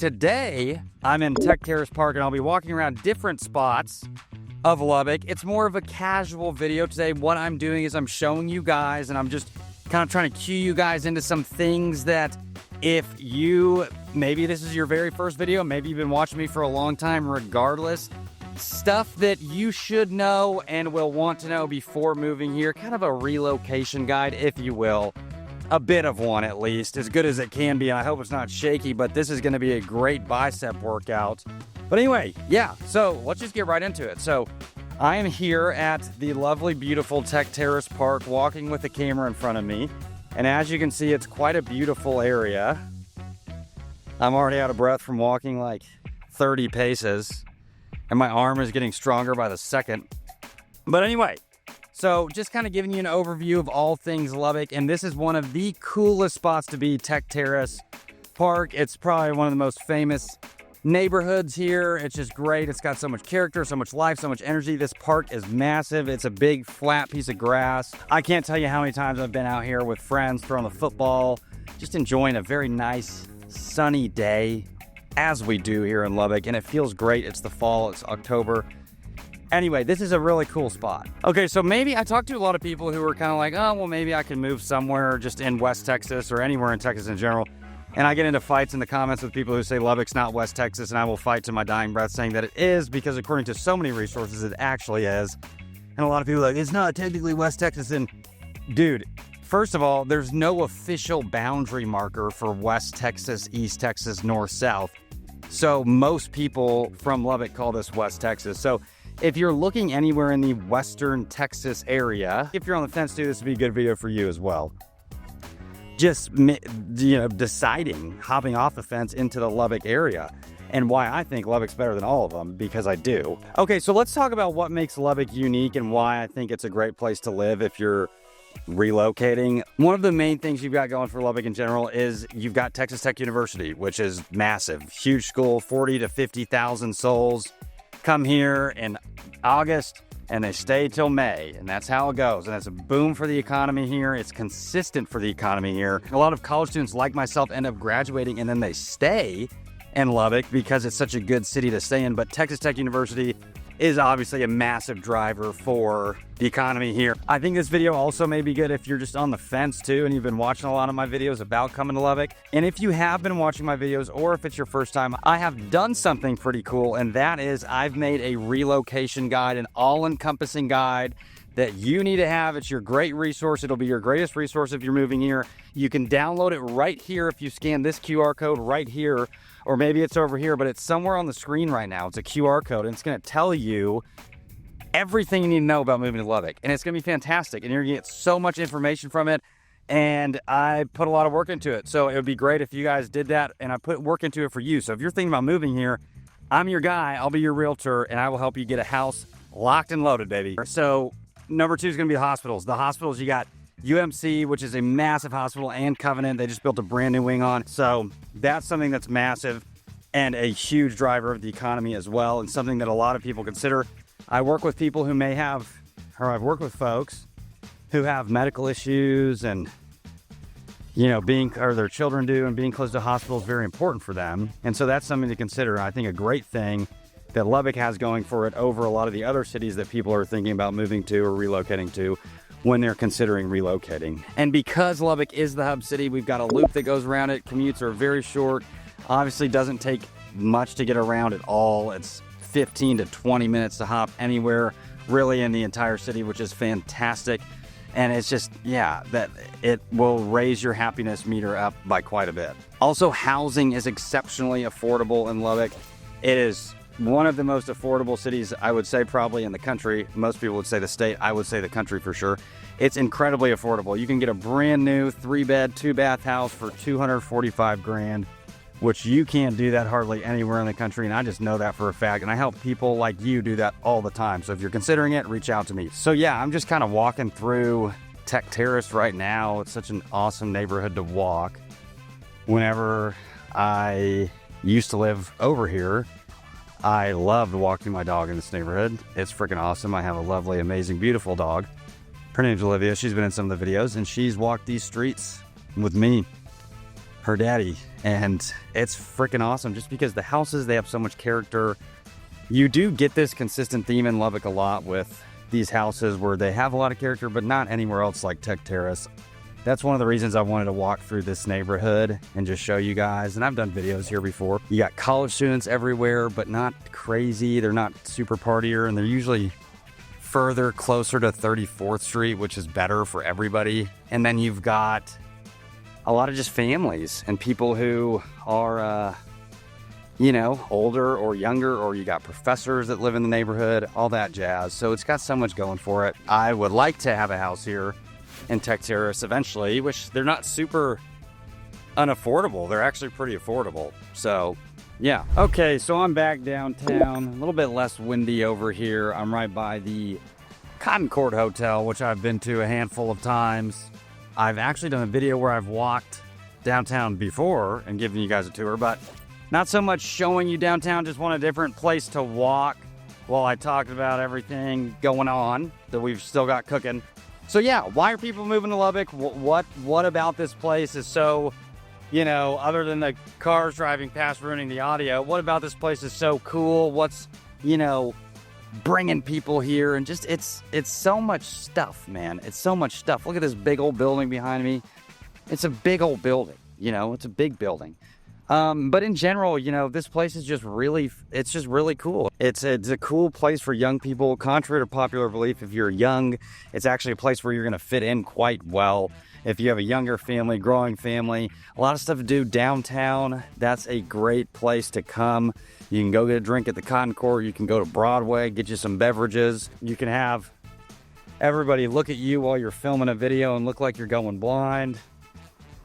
Today, I'm in Terrace Park and I'll be walking around different spots of Lubbock. It's more of a casual video today. What I'm doing is I'm showing you guys and I'm just kind of trying to cue you guys into some things that if you, maybe this is your very first video, maybe you've been watching me for a long time, regardless, stuff that you should know and will want to know before moving here. Kind of a relocation guide, if you will. A bit of one, at least, as good as it can be. And I hope it's not shaky, but this is going to be a great bicep workout. But anyway, yeah, so let's just get right into it. So I am here at the lovely, beautiful Terrace Park, walking with the camera in front of me. And as you can see, it's quite a beautiful area. I'm already out of breath from walking like 30 paces. And my arm is getting stronger by the second. But anyway, so just kind of giving you an overview of all things Lubbock. And this is one of the coolest spots to be, Terrace Park. It's probably one of the most famous neighborhoods here. It's just great. It's got so much character, so much life, so much energy. This park is massive. It's a big flat piece of grass. I can't tell you how many times I've been out here with friends throwing the football, just enjoying a very nice sunny day, as we do here in Lubbock, and it feels great. It's the fall, it's October. Anyway, this is a really cool spot. Okay, so maybe I talked to a lot of people who were kind of like, oh, well, maybe I can move somewhere just in West Texas or anywhere in Texas in general. And I get into fights in the comments with people who say Lubbock's not West Texas, and I will fight to my dying breath saying that it is, because according to so many resources, it actually is. And a lot of people are like, it's not technically West Texas. And dude, first of all, there's no official boundary marker for West Texas, East Texas, North, South. So most people from Lubbock call this West Texas. So if you're looking anywhere in the Western Texas area, if you're on the fence too, this would be a good video for you as well. Just, deciding, hopping off the fence into the Lubbock area, and why I think Lubbock's better than all of them, because I do. Okay, so let's talk about what makes Lubbock unique and why I think it's a great place to live if you're relocating. One of the main things you've got going for Lubbock in general is you've got Texas Tech University, which is massive, huge school, 40 to 50,000 souls come here in August and they stay till May, and that's how it goes. And it's a boom for the economy here. It's consistent for the economy here. A lot of college students like myself end up graduating and then they stay in Lubbock because it's such a good city to stay in. But Texas Tech University is obviously a massive driver for the economy here. I think this video also may be good if you're just on the fence too and you've been watching a lot of my videos about coming to Lubbock. And if you have been watching my videos, or if it's your first time, I have done something pretty cool, and that is I've made a relocation guide, an all-encompassing guide that you need to have. It's your great resource. It'll be your greatest resource if you're moving here. You can download it right here if you scan this QR code right here, or maybe it's over here, but it's somewhere on the screen right now. It's a QR code, and it's going to tell you everything you need to know about moving to Lubbock, and it's going to be fantastic, and you're going to get so much information from it, and I put a lot of work into it, so it would be great if you guys did that, and I put work into it for you. So if you're thinking about moving here, I'm your guy. I'll be your realtor, and I will help you get a house locked and loaded, baby. So number 2 is going to be the hospitals. The hospitals, you got UMC, which is a massive hospital, and Covenant. They just built a brand new wing on. So that's something that's massive and a huge driver of the economy as well, and something that a lot of people consider. I work with people who may have, or I've worked with folks who have medical issues, and or their children do, and being close to hospitals is very important for them. And so that's something to consider. I think a great thing that Lubbock has going for it over a lot of the other cities that people are thinking about moving to or relocating to when they're considering relocating. And because Lubbock is the hub city, we've got a loop that goes around it. Commutes are very short. Obviously doesn't take much to get around at all. It's 15 to 20 minutes to hop anywhere really in the entire city, which is fantastic. And it's just, that it will raise your happiness meter up by quite a bit. Also, housing is exceptionally affordable in Lubbock. It is one of the most affordable cities, I would say, probably in the country. Most people would say the state. I would say the country for sure. It's incredibly affordable. You can get a brand new 3-bed, 2-bath house for $245,000, which you can't do that hardly anywhere in the country. And I just know that for a fact. And I help people like you do that all the time. So if you're considering it, reach out to me. So yeah, I'm just kind of walking through Terrace right now. It's such an awesome neighborhood to walk. Whenever I used to live over here, I loved walking my dog in this neighborhood. It's freaking awesome. I have a lovely, amazing, beautiful dog. Her name's Olivia. She's been in some of the videos, and she's walked these streets with me her daddy. And it's freaking awesome just because the houses, they have so much character. You do get this consistent theme in Lubbock a lot with these houses where they have a lot of character, but not anywhere else like Tech Terrace. That's one of the reasons I wanted to walk through this neighborhood and just show you guys. And I've done videos here before. You got college students everywhere, but not crazy. They're not super partier, and they're usually further closer to 34th Street, which is better for everybody. And then you've got a lot of just families and people who are, you know, older or younger, or you got professors that live in the neighborhood, all that jazz. So it's got so much going for it. I would like to have a house here in Tech Terrace eventually, which they're not super unaffordable. They're actually pretty affordable. So yeah. Okay, so I'm back downtown, a little bit less windy over here. I'm right by the Cotton Court Hotel, which I've been to a handful of times. I've actually done a video where I've walked downtown before and given you guys a tour, but not so much showing you downtown, just want a different place to walk while I talked about everything going on that we've still got cooking. So yeah, why are people moving to Lubbock? What about this place is so, you know, other than the cars driving past ruining the audio, what about this place is so cool? What's, you know, bringing people here? And just, it's so much stuff, man. It's so much stuff. Look at this big old building behind me. It's a big old building, you know, it's a big building. But in general, you know, this place is just really, it's just really cool. It's a cool place for young people. Contrary to popular belief, if you're young, it's actually a place where you're going to fit in quite well. If you have a younger family, growing family, a lot of stuff to do downtown. That's a great place to come. You can go get a drink at the Cotton Court. You can go to Broadway, get you some beverages. You can have everybody look at you while you're filming a video and look like you're going blind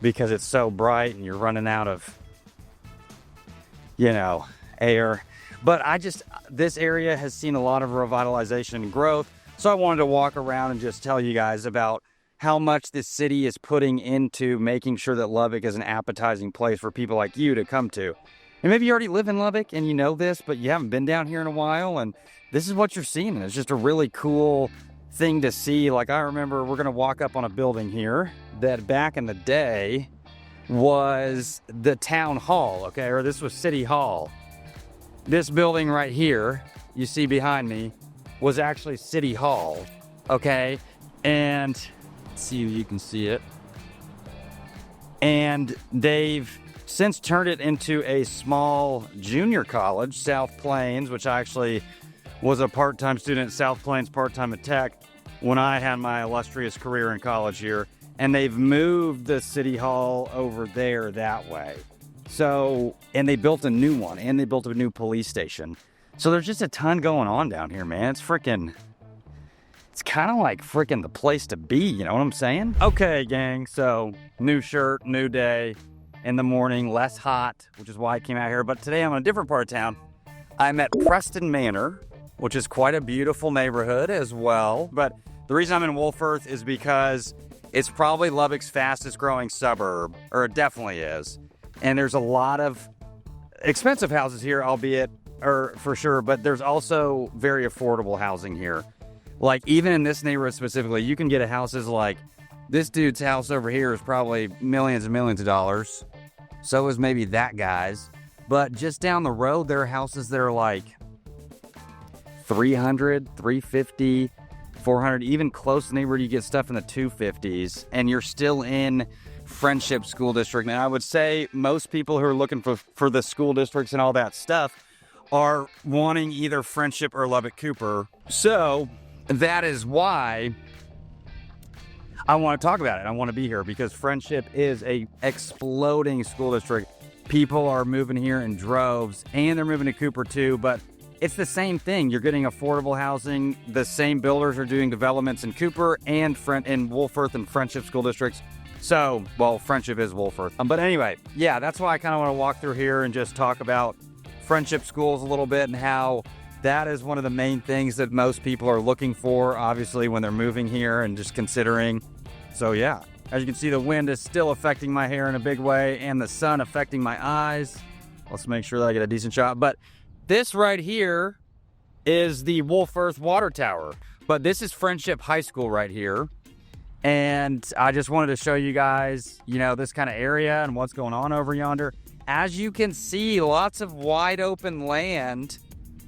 because it's so bright and you're running out of, you know, air. But this area has seen a lot of revitalization and growth. So I wanted to walk around and just tell you guys about how much this city is putting into making sure that Lubbock is an appetizing place for people like you to come to. And maybe you already live in Lubbock and you know this, but you haven't been down here in a while, and this is what you're seeing. And it's just a really cool thing to see. Like, I remember we're gonna walk up on a building here that back in the day was the town hall, okay, or this was City Hall. This building right here, you see behind me, was actually City Hall, okay? And let's see if you can see it. And they've since turned it into a small junior college, South Plains, which I actually was a part-time student at South Plains, part-time at Tech, when I had my illustrious career in college here. And they've moved the City Hall over there that way. So, and they built a new one, and they built a new police station. So there's just a ton going on down here, man. It's kind of like freaking the place to be, you know what I'm saying? Okay, gang, so new shirt, new day, in the morning, less hot, which is why I came out here. But today I'm in a different part of town. I'm at Preston Manor, which is quite a beautiful neighborhood as well. But the reason I'm in Wolfforth is because it's probably Lubbock's fastest growing suburb, or it definitely is. And there's a lot of expensive houses here, albeit, or for sure, but there's also very affordable housing here. Like, even in this neighborhood specifically, you can get a houses like this dude's house over here is probably millions and millions of dollars. So is maybe that guy's. But just down the road, there are houses that are like 300, 350, 400, even close neighborhood, you get stuff in the 250s, and you're still in Frenship school district. And I would say most people who are looking for the school districts and all that stuff are wanting either Frenship or Lubbock Cooper. So that is why I want to talk about it. I want to be here because Frenship is a exploding school district. People are moving here in droves, and they're moving to Cooper too, but it's the same thing. You're getting affordable housing. The same builders are doing developments in Cooper and in Wolfforth and Frenship school districts. So, well, Frenship is Wolfforth. But anyway, yeah, that's why I kind of want to walk through here and just talk about Frenship schools a little bit and how that is one of the main things that most people are looking for, obviously, when they're moving here and just considering. So yeah, as you can see, the wind is still affecting my hair in a big way and the sun affecting my eyes. Let's make sure that I get a decent shot. But this right here is the Wolfforth Water Tower. But this is Frenship High School right here. And I just wanted to show you guys, you know, this kind of area and what's going on over yonder. As you can see, lots of wide open land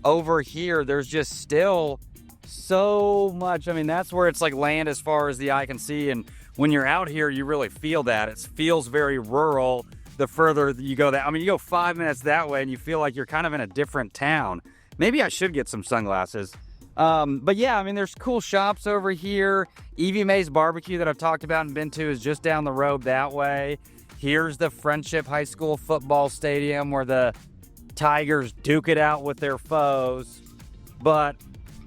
over here. There's just still so much. I mean, that's where it's like land as far as the eye can see. And when you're out here, you really feel that. It feels very rural the further you go. I mean, you go 5 minutes that way and you feel like you're kind of in a different town. Maybe I should get some sunglasses. But yeah, I mean, there's cool shops over here. Evie Mae's Barbecue that I've talked about and been to is just down the road that way. Here's the Frenship High School football stadium where the Tigers duke it out with their foes. But,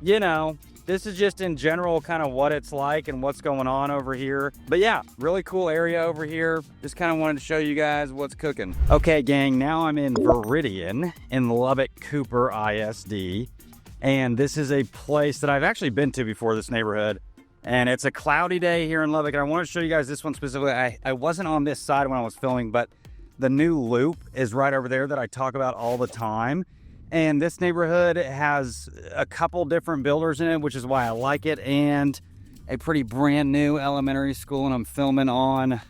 you know, this is just in general kind of what it's like and what's going on over here. But yeah, really cool area over here. Just kind of wanted to show you guys what's cooking. Okay, gang, now I'm in Viridian in Lubbock Cooper ISD. And this is a place that I've actually been to before, this neighborhood. And it's a cloudy day here in Lubbock. And I want to show you guys this one specifically. I wasn't on this side when I was filming, but the new loop is right over there that I talk about all the time. And this neighborhood has a couple different builders in it, which is why I like it. And a pretty brand new elementary school. And I'm filming on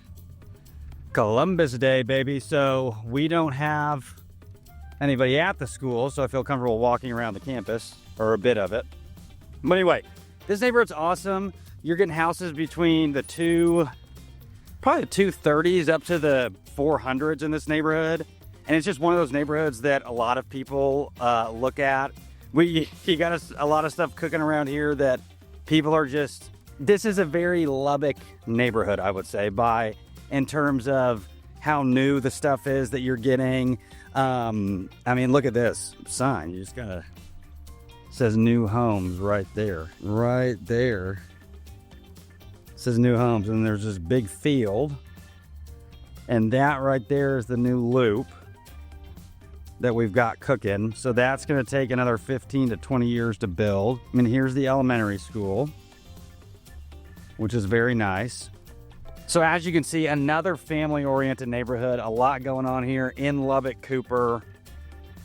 Columbus Day, baby. So we don't have anybody at the school, so I feel comfortable walking around the campus, or a bit of it. But anyway, this neighborhood's awesome. You're getting houses between probably the 230s up to the 400s in this neighborhood. And it's just one of those neighborhoods that a lot of people look at. You got a lot of stuff cooking around here that people are just, this is a very Lubbock neighborhood, I would say, in terms of how new the stuff is that you're getting. I mean, look at this sign. You just gotta, it says new homes right there. Right there. It says new homes, and there's this big field. And that right there is the new loop that we've got cooking. So that's gonna take another 15 to 20 years to build. I mean, here's the elementary school, which is very nice. So as you can see, another family-oriented neighborhood, a lot going on here in Lubbock Cooper.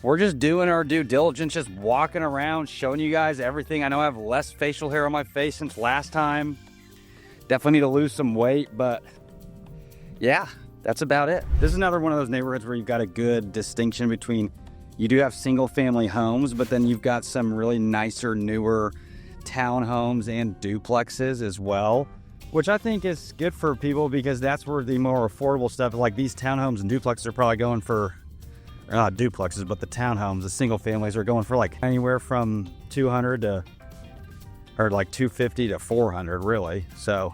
We're just doing our due diligence, just walking around, showing you guys everything. I know I have less facial hair on my face since last time. Definitely need to lose some weight, but yeah, that's about it. This is another one of those neighborhoods where you've got a good distinction between, you do have single-family homes, but then you've got some really nicer, newer townhomes and duplexes as well, which I think is good for people because that's where the more affordable stuff, like these townhomes and duplexes are probably going for, not duplexes, but the townhomes, the single families are going for like anywhere from 200 to, or like 250 to 400 really. So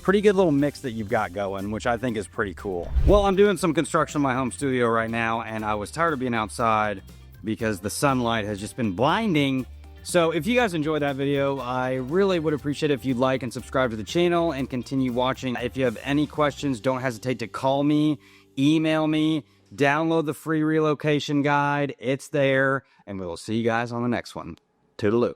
pretty good little mix that you've got going, which I think is pretty cool. Well, I'm doing some construction in my home studio right now, and I was tired of being outside because the sunlight has just been blinding. So if you guys enjoyed that video, I really would appreciate it if you'd like and subscribe to the channel and continue watching. If you have any questions, don't hesitate to call me, email me, download the free relocation guide. It's there, and we will see you guys on the next one. Toodaloo.